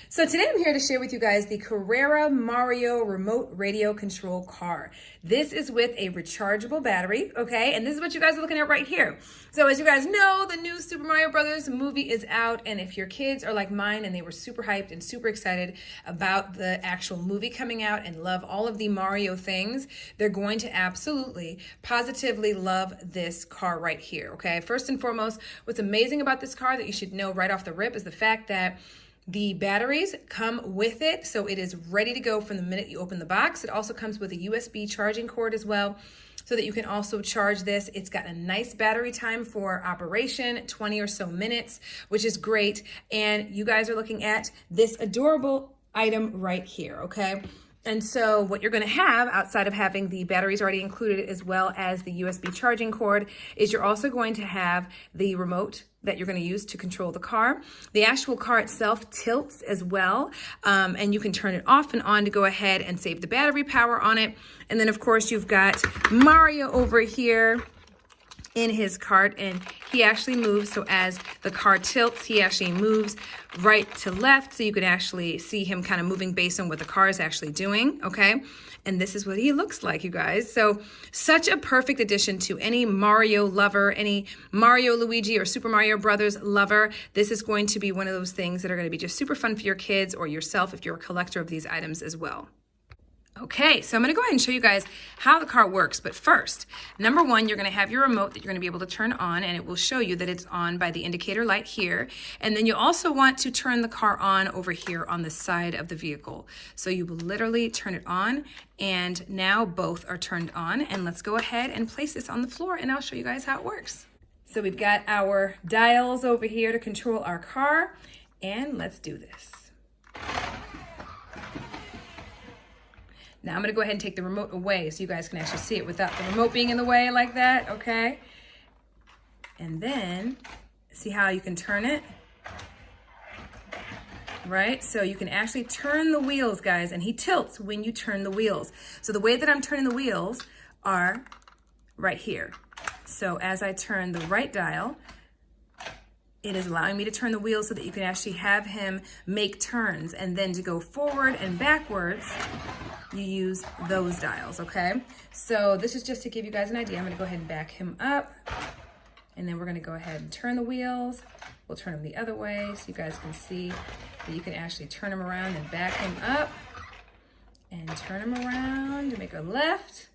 So today I'm here to share with you guys the Carrera Mario remote radio control car. This is with a rechargeable battery, okay? And this is what you guys are looking at right here. So as you guys know, the new Super Mario Brothers movie is out, and if your kids are like mine and they were super hyped and super excited about the actual movie coming out and love all of the Mario things, they're going to absolutely, positively love this car right here, okay? First and foremost, what's amazing about this car that you should know right off the rip is the fact that the batteries come with it, so it is ready to go from the minute you open the box. It also comes with a USB charging cord as well, so that you can also charge this. It's got a nice battery time for operation, 20 or so minutes, which is great. And you guys are looking at this adorable item right here, okay? And so what you're gonna have, outside of having the batteries already included as well as the USB charging cord, is you're also going to have the remote that you're going to use to control the car. The actual car itself tilts as well, and you can turn it off and on to go ahead and save the battery power on it. And then of course you've got Mario over here in his cart, and he actually moves. So as the car tilts, he actually moves right to left, so you can actually see him kind of moving based on what the car is actually doing, okay? And this is what he looks like, you guys. So such a perfect addition to any Mario lover, any Mario, Luigi, or Super Mario Brothers lover. This is going to be one of those things that are going to be just super fun for your kids or yourself if you're a collector of these items as well. Okay, so I'm going to go ahead and show you guys how the car works. But first, number one, you're going to have your remote that you're going to be able to turn on, and it will show you that it's on by the indicator light here. And then you also want to turn the car on over here on the side of the vehicle. So you will literally turn it on, and now both are turned on. And let's go ahead and place this on the floor, and I'll show you guys how it works. So we've got our dials over here to control our car, and let's do this. Now I'm going to go ahead and take the remote away so you guys can actually see it without the remote being in the way like that, okay? And then, see how you can turn it? Right? So you can actually turn the wheels, guys, and he tilts when you turn the wheels. So the way that I'm turning the wheels are right here. So as I turn the right dial, it is allowing me to turn the wheels so that you can actually have him make turns, and then to go forward and backwards, you use those dials, okay? So this is just to give you guys an idea. I'm gonna go ahead and back him up, and then we're gonna go ahead and turn the wheels. We'll turn them the other way so you guys can see that you can actually turn him around and back him up, and turn him around to make a left.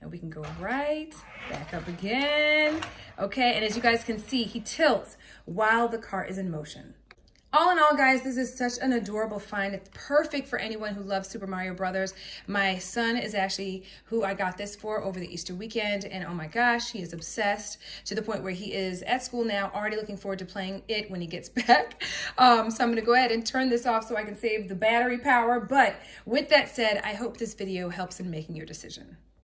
And we can go right, back up again. Okay, and as you guys can see, he tilts while the car is in motion. All in all, guys, this is such an adorable find. It's perfect for anyone who loves Super Mario Brothers. My son is actually who I got this for over the Easter weekend, and oh my gosh, he is obsessed to the point where he is at school now, already looking forward to playing it when he gets back. So I'm gonna go ahead and turn this off so I can save the battery power. But with that said, I hope this video helps in making your decision.